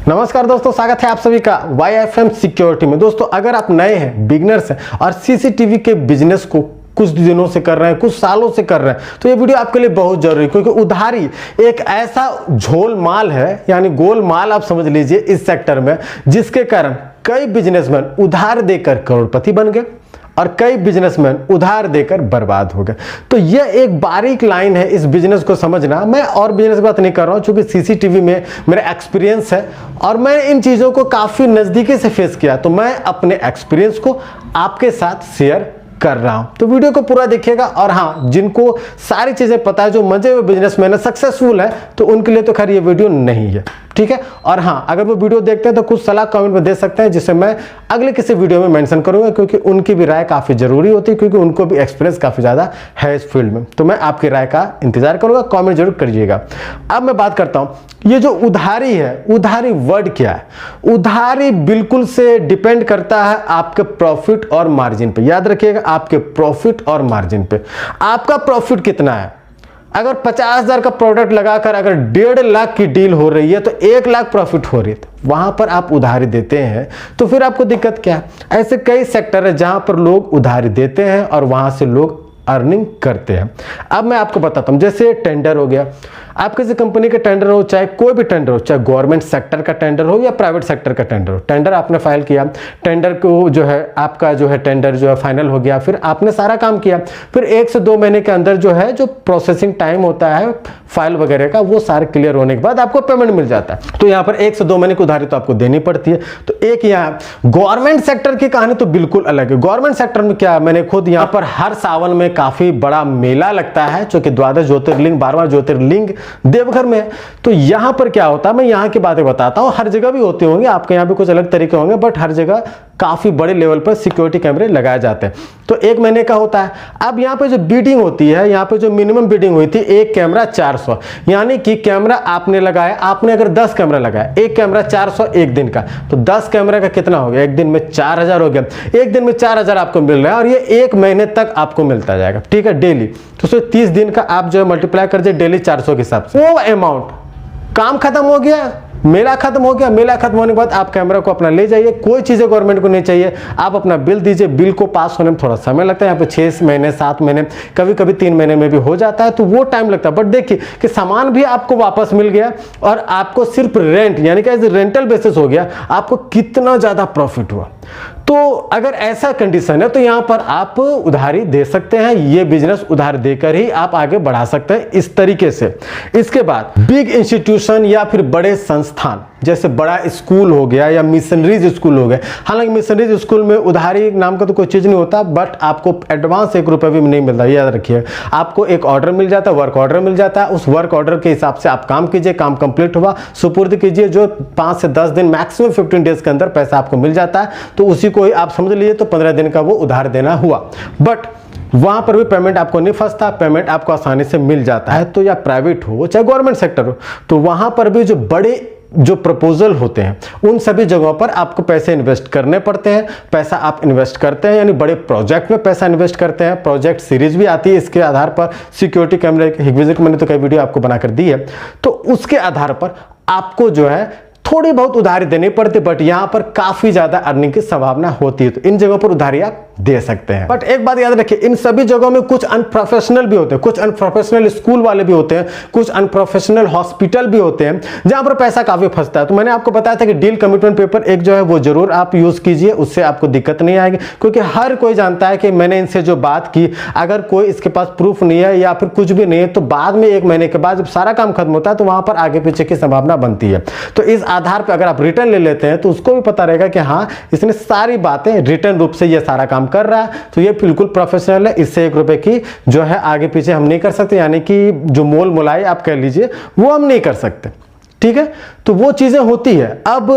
नमस्कार दोस्तों, स्वागत है आप सभी का YFM सिक्योरिटी में। दोस्तों अगर आप नए हैं, बिगनर्स हैं और सीसीटीवी के बिजनेस को कुछ दिनों से कर रहे हैं, कुछ सालों से कर रहे हैं, तो ये वीडियो आपके लिए बहुत जरूरी है, क्योंकि उधारी एक ऐसा झोल माल है, यानी गोल माल आप समझ लीजिए इस सेक्टर में, जिसके कारण कई बिजनेसमैन उधार देकर करोड़पति बन गए और कई बिजनेसमैन उधार देकर बर्बाद हो गए। तो यह एक बारीक लाइन है इस बिजनेस को समझना। मैं और बिजनेस की बात नहीं कर रहा हूं, क्योंकि सीसीटीवी में मेरा एक्सपीरियंस है और मैंने इन चीज़ों को काफ़ी नज़दीकी से फेस किया, तो मैं अपने एक्सपीरियंस को आपके साथ शेयर कर रहा हूं। तो वीडियो को पूरा देखिएगा। और हाँ, जिनको सारी चीज़ें पता है, जो मजे हुए बिजनेसमैन है, सक्सेसफुल है, तो उनके लिए तो खैर ये वीडियो नहीं है, ठीक है। और हाँ, अगर वो वीडियो देखते हैं तो कुछ सलाह कमेंट में दे सकते हैं, जिसे मैं अगले किसी वीडियो में मेंशन करूंगा, क्योंकि उनकी भी राय काफ़ी ज़रूरी होती है, क्योंकि उनको भी एक्सपीरियंस काफ़ी ज़्यादा है इस फील्ड में। तो मैं आपकी राय का इंतजार करूंगा, कमेंट जरूर करिएगा। अब मैं बात करता हूँ, ये जो उधारी है, उधारी वर्ड क्या है? उधारी बिल्कुल से डिपेंड करता है आपके प्रॉफिट और मार्जिन पे। याद रखिएगा, आपके प्रॉफिट और मार्जिन पे। आपका प्रॉफिट कितना है? अगर 50,000 का प्रोडक्ट लगाकर अगर 1.5 लाख की डील हो रही है, तो 1 लाख प्रॉफिट हो रही है, तो वहां पर आप उधारी देते हैं, तो फिर आपको दिक्कत क्या है? ऐसे कई सेक्टर है जहां पर लोग उधारी देते हैं और वहां से लोग अर्निंग करते हैं। अब मैं आपको बताता हूं, जैसे टेंडर हो गया, आप किसी कंपनी का टेंडर हो, चाहे कोई भी टेंडर हो, चाहे गवर्नमेंट सेक्टर का टेंडर हो या प्राइवेट सेक्टर का टेंडर हो, टेंडर आपने फाइल किया, टेंडर को जो है आपका जो है टेंडर जो है फाइनल हो गया, फिर आपने सारा काम किया, फिर 1 से 2 महीने के अंदर जो है जो प्रोसेसिंग टाइम होता है फाइल वगैरह का, वो सारे क्लियर होने के बाद आपको पेमेंट मिल जाता है। तो यहाँ पर 1 से 2 महीने की उधारी तो आपको देनी पड़ती है। तो एक यहाँ गवर्नमेंट सेक्टर की कहानी तो बिल्कुल अलग है। गवर्नमेंट सेक्टर में क्या, मैंने खुद यहाँ पर हर सावन में काफी बड़ा मेला लगता है, जो कि 12 ज्योतिर्लिंग 12वां ज्योतिर्लिंग देवघर में है। तो यहां पर क्या होता है, मैं यहां की बातें बताता हूं। हर जगह भी होते होंगे, आपके यहां भी कुछ अलग तरीके होंगे, बट हर जगह काफी बड़े लेवल पर सिक्योरिटी कैमरे लगाए जाते हैं। तो 1 महीने का होता है। अब यहां पे जो बीडिंग होती है, यहां पे जो मिनिमम बीडिंग हुई थी, एक कैमरा 400, यानी कि कैमरा आपने लगाया, आपने अगर 10 कैमरा लगाया, एक कैमरा 400 एक दिन का, तो 10 कैमरा का कितना हो गया? एक दिन में 4000 हो गया। एक दिन में 4000 आपको मिल रहा है और ये 1 महीने तक आपको मिलता जाएगा, ठीक है, डेली। तो 30 दिन का आप जो है मल्टीप्लाई कर दीजिए डेली 400 के हिसाब से, वो अमाउंट, काम खत्म हो गया, मेला खत्म हो गया। मेला खत्म होने के बाद आप कैमरा को अपना ले जाइए, कोई चीजें गवर्नमेंट को नहीं चाहिए, आप अपना बिल दीजिए। बिल को पास होने में थोड़ा समय लगता है, यहाँ पे 6 महीने 7 महीने, कभी कभी 3 महीने में भी हो जाता है, तो वो टाइम लगता है। बट देखिए कि सामान भी आपको वापस मिल गया और आपको सिर्फ रेंट, यानी कि एज रेंटल बेसिस हो गया, आपको कितना ज्यादा प्रॉफिट हुआ। तो अगर ऐसा कंडीशन है, तो यहां पर आप उधारी दे सकते हैं। ये बिजनेस उधार देकर ही आप आगे बढ़ा सकते हैं, इस तरीके से। इसके बाद बिग इंस्टीट्यूशन या फिर बड़े संस्थान, जैसे बड़ा स्कूल हो गया या मिशनरीज स्कूल हो गए। हालांकि मिशनरीज स्कूल में उधारी नाम का तो कोई चीज नहीं होता, बट आपको एडवांस 1 रुपये भी नहीं मिलता, याद रखिए। आपको एक ऑर्डर मिल जाता है, वर्क ऑर्डर मिल जाता है, उस वर्क ऑर्डर के हिसाब से आप काम कीजिए, काम कंप्लीट हुआ सुपुर्द कीजिए, जो 5 से 10 दिन मैक्सिमम 15 डेज के अंदर पैसा आपको मिल जाता है। तो उसी को ही आप समझ लीजिए, तो 15 दिन का वो उधार देना हुआ। बट वहां पर भी पेमेंट आपको नहीं फंसता, पेमेंट आपको आसानी से मिल जाता है। तो या प्राइवेट हो चाहे गवर्नमेंट सेक्टर हो, तो वहां पर भी जो बड़े जो प्रपोजल होते हैं, उन सभी जगहों पर आपको पैसे इन्वेस्ट करने पड़ते हैं। पैसा आप इन्वेस्ट करते हैं, यानी बड़े प्रोजेक्ट में पैसा इन्वेस्ट करते हैं। प्रोजेक्ट सीरीज भी आती है इसके आधार पर, सिक्योरिटी कैमरे की हिगविजिक मैंने तो कई वीडियो आपको बनाकर दी है। तो उसके आधार पर आपको जो है थोड़ी बहुत उधारी देनी पड़ती, बट यहां पर काफी ज्यादा अर्निंग की संभावना होती है। तो इन जगहों पर उधारी आप दे सकते हैं। बट एक बात याद रखिए, इन सभी जगहों में कुछ अनप्रोफेशनल भी होते हैं, कुछ अनप्रोफेशनल स्कूल वाले भी होते हैं, कुछ अनप्रोफेशनल हॉस्पिटल भी होते हैं, जहां पर पैसा काफी फंसता है। तो मैंने आपको बताया था कि डील कमिटमेंट पेपर एक जो है वो जरूर आप यूज कीजिए, उससे आपको दिक्कत नहीं आएगी, क्योंकि हर कोई जानता है कि मैंने इनसे जो बात की, अगर कोई इसके पास प्रूफ नहीं है या फिर कुछ भी नहीं है, तो बाद में 1 महीने के बाद जब सारा काम खत्म होता है, तो वहां पर आगे पीछे की संभावना बनती है। तो इस आधार पर अगर आप रिटर्न ले लेते हैं, तो उसको भी पता रहेगा कि हाँ, इसने सारी बातें रिटर्न रूप से ये सारा काम कर रहा है, तो ये बिल्कुल प्रोफेशनल है। इससे 1 रुपए की जो है आगे पीछे हम नहीं कर सकते, यानी कि जो मोल मोलाई आप कह लीजिए, वो हम नहीं कर सकते, ठीक है। तो वो चीजें होती है। अब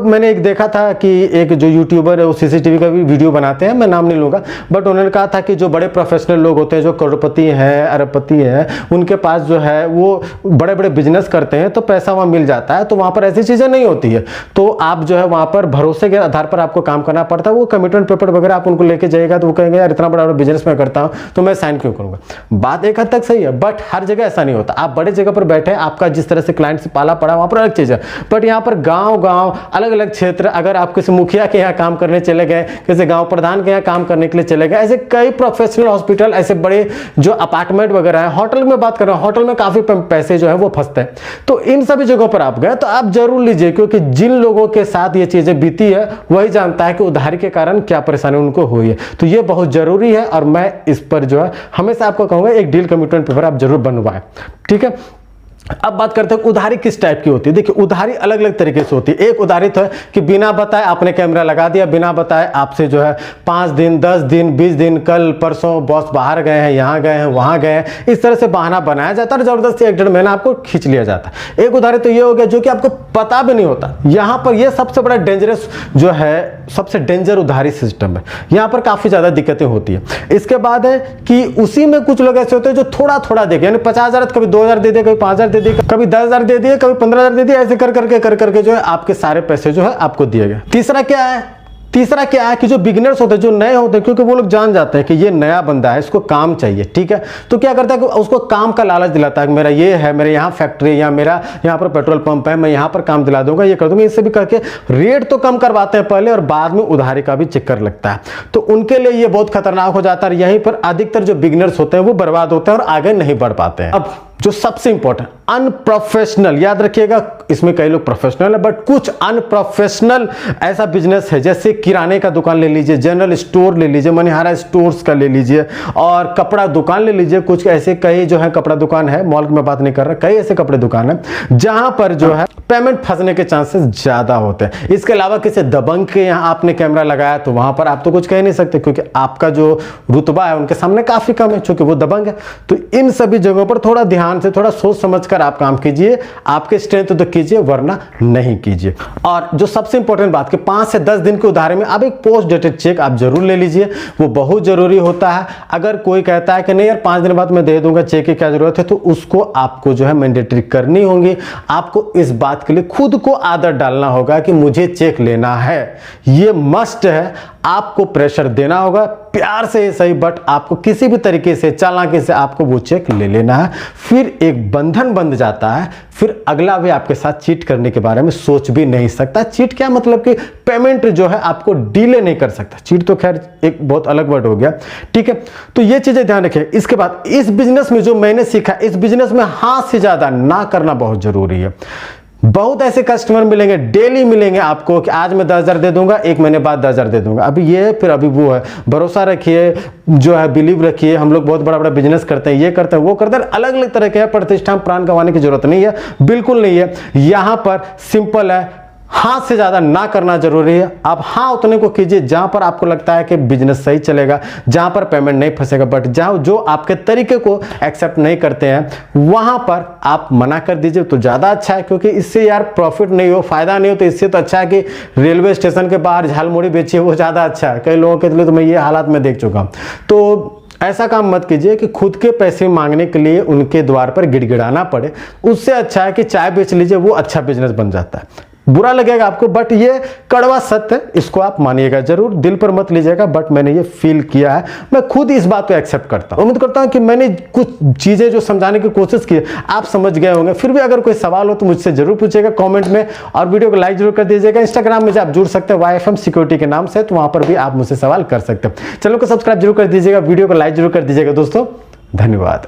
मैंने एक देखा था कि एक जो यूट्यूबर है वो सीसीटीवी का भी वीडियो बनाते हैं, मैं नाम नहीं लूंगा, बट उन्होंने कहा था कि जो बड़े प्रोफेशनल लोग होते हैं, जो करोड़पति हैं, अरबपति हैं, उनके पास जो है वो बड़े बड़े बिजनेस करते हैं, तो पैसा वहां मिल जाता है। तो वहां पर ऐसी चीजें नहीं होती है। तो आप जो है वहां पर भरोसे के आधार पर आपको काम करना पड़ता है। वो कमिटमेंट पेपर वगैरह आप उनको लेके जाएगा, तो वो कहेंगे यार इतना बड़ा बिजनेस मैं करता हूं, तो मैं साइन क्यों करूंगा। बात एक हद तक सही है, बट हर जगह ऐसा नहीं होता। आप बड़े जगह पर बैठे, आपका जिस तरह से क्लाइंट से पाला पड़ा रहा है वहाँ पर अलग चीज़ है। बट यहाँ पर गाँव अलग अलग क्षेत्र, अगर आप किसी मुखिया के यहाँ काम करने चले गए, किसी गाँव प्रधान के यहाँ काम करने के लिए चले गए, ऐसे कई प्रोफेशनल हॉस्पिटल, ऐसे बड़े जो अपार्टमेंट वगैरह है, होटल में बात कर रहा हूँ, होटल में काफ़ी पैसे जो है वो फंसते हैं। तो इन सभी जगहों पर आप गए तो आप जरूर लीजिए, क्योंकि जिन लोगों के साथ ये चीज़ें बीती है वही जानता है कि उधारी के कारण क्या परेशानी उनको हुई है। तो ये बहुत जरूरी है और मैं इस पर जो है हमेशा आपको कहूँगा एक डील कमिटमेंट पेपर आप जरूर बनवाएं, ठीक है। अब बात करते हैं उधारी किस टाइप की होती है। देखिए उधारी अलग अलग तरीके से होती है। एक उधारी तो है कि बिना बताए आपने कैमरा लगा दिया, बिना बताए आपसे जो है 5 दिन 10 दिन 20 दिन, कल परसों बॉस बाहर गए हैं, यहाँ गए हैं, वहाँ गए हैं, इस तरह से बहाना बनाया जाता है और जबरदस्ती 1-1.5 महीना आपको खींच लिया जाता है। एक उधारी तो ये हो गया जो कि आपको पता भी नहीं होता। यहाँ पर ये सबसे बड़ा डेंजरस जो है, सबसे डेंजर उधारी सिस्टम है। यहाँ पर काफ़ी ज़्यादा दिक्कतें होती है। इसके बाद है कि उसी में कुछ लोग ऐसे होते हैं जो थोड़ा थोड़ा देखे, यानी 50,000 कभी 2,000 दे दिए, कभी 5,000 दे दिए, कभी 10,000 दे दिए, कभी 15,000 दे दिए, ऐसे कर करके जो है आपके सारे पैसे जो है आपको दिए गए। तीसरा क्या है कि जो बिगिनर्स होते हैं, जो नए होते हैं, क्योंकि वो लोग जान जाते हैं कि ये नया बंदा है, इसको काम चाहिए, ठीक है। तो क्या करता है कि उसको काम का लालच दिलाता है कि मेरा ये है, मेरे यहाँ फैक्ट्री या मेरा यहाँ पर पेट्रोल पंप है, मैं यहाँ पर काम दिला दूंगा, ये कर दूंगा, इससे भी करके रेट तो कम करवाते हैं पहले और बाद में उधारी का भी चक्कर लगता है। तो उनके लिए ये बहुत खतरनाक हो जाता है। यहीं पर अधिकतर जो बिगिनर्स होते हैं वो बर्बाद होते हैं और आगे नहीं बढ़ पाते हैं। अब जो सबसे इंपॉर्टेंट अनप्रोफेशनल, याद रखिएगा, इसमें कई लोग प्रोफेशनल है बट कुछ अनप्रोफेशनल ऐसा बिजनेस है, जैसे किराने का दुकान ले लीजिए, जनरल स्टोर ले लीजिए, मनिहारा स्टोर्स का ले लीजिए, और कपड़ा दुकान ले लीजिए। कुछ ऐसे कई जो है कपड़ा दुकान है, मॉल की मैं बात नहीं कर रहा, कई ऐसे कपड़े दुकान है जहां पर जो है पेमेंट फंसने के चांसेस ज्यादा होते हैं। इसके अलावा किसी दबंग के यहाँ आपने कैमरा लगाया तो वहां पर आप तो कुछ कह नहीं सकते, क्योंकि आपका जो रुतबा है उनके सामने काफी कम है, क्योंकि वो दबंग है। तो इन सभी जगहों पर थोड़ा ध्यान से, थोड़ा सोच समझकर आप काम कीजिए। आपके स्ट्रेंथ तो कीजिए, वरना नहीं कीजिए। और जो सबसे इंपॉर्टेंट बात कि 5 से 10 दिन के उधारी में आप एक पोस्ट डेटेड चेक आप जरूर ले लीजिए, वो बहुत जरूरी होता है। अगर कोई कहता है कि नहीं यार 5 दिन बाद मैं दे दूंगा, चेक की क्या जरूरत है, तो उसको आपको जो है मैंडेटरी करनी होगी। आपको इस बात के लिए खुद को आदत डालना होगा कि मुझे चेक लेना है, ये मस्ट है। आपको प्रेशर देना होगा, प्यार से ही सही, बट आपको किसी भी तरीके से, चालाकी से आपको वो चेक ले लेना है। फिर एक बंधन बंध जाता है, फिर अगला भी आपके साथ चीट करने के बारे में सोच भी नहीं सकता। चीट क्या मतलब कि पेमेंट जो है आपको डिले नहीं कर सकता। चीट तो खैर एक बहुत अलग वर्ड हो गया, ठीक है। तो ये चीजें ध्यान रखें। इसके बाद इस बिजनेस में जो मैंने सीखा, इस बिजनेस में हाथ से ज्यादा ना करना बहुत जरूरी है। बहुत ऐसे कस्टमर मिलेंगे, डेली मिलेंगे आपको कि आज मैं 10,000 दे दूंगा, 1 महीने बाद 10,000 दे दूंगा, अभी ये फिर अभी वो है। भरोसा रखिए, जो है बिलीव रखिए। हम लोग बहुत बड़ा बड़ा बिजनेस करते हैं, ये करते हैं, वो करते हैं, अलग अलग तरह के हैं। प्रतिष्ठा में प्राण गंवाने की जरूरत नहीं है, बिल्कुल नहीं है। यहां पर सिंपल है, हाथ से ज्यादा ना करना जरूरी है। आप हाँ उतने को कीजिए जहां पर आपको लगता है कि बिजनेस सही चलेगा, जहां पर पेमेंट नहीं फंसेगा। बट जहां जो आपके तरीके को एक्सेप्ट नहीं करते हैं वहां पर आप मना कर दीजिए तो ज्यादा अच्छा है, क्योंकि इससे यार प्रॉफिट नहीं हो, फायदा नहीं हो। तो इससे तो अच्छा है कि रेलवे स्टेशन के बाहर झालमुड़ी बेचिए, वो ज्यादा अच्छा है। कई लोगों के लिए तो मैं ये हालात में देख चुका हूं। तो ऐसा काम मत कीजिए कि खुद के पैसे मांगने के लिए उनके द्वार पर गिड़गिड़ाना पड़े। उससे अच्छा है कि चाय बेच लीजिए, वो अच्छा बिजनेस बन जाता है। बुरा लगेगा आपको, बट ये कड़वा सत्य है, इसको आप मानिएगा जरूर, दिल पर मत लीजिएगा। बट मैंने ये फील किया है, मैं खुद इस बात को एक्सेप्ट करता हूं। उम्मीद करता हूं कि मैंने कुछ चीजें जो समझाने की कोशिश की आप समझ गए होंगे। फिर भी अगर कोई सवाल हो तो मुझसे जरूर पूछिएगा कमेंट में, और वीडियो को लाइक जरूर कर दीजिएगा। इंस्टाग्राम में आप जुड़ सकते हैं YFM सिक्योरिटी के नाम से, तो वहां पर भी आप मुझसे सवाल कर सकते हैं। चैनल को सब्सक्राइब जरूर कर दीजिएगा, वीडियो को लाइक जरूर कर दीजिएगा दोस्तों। धन्यवाद।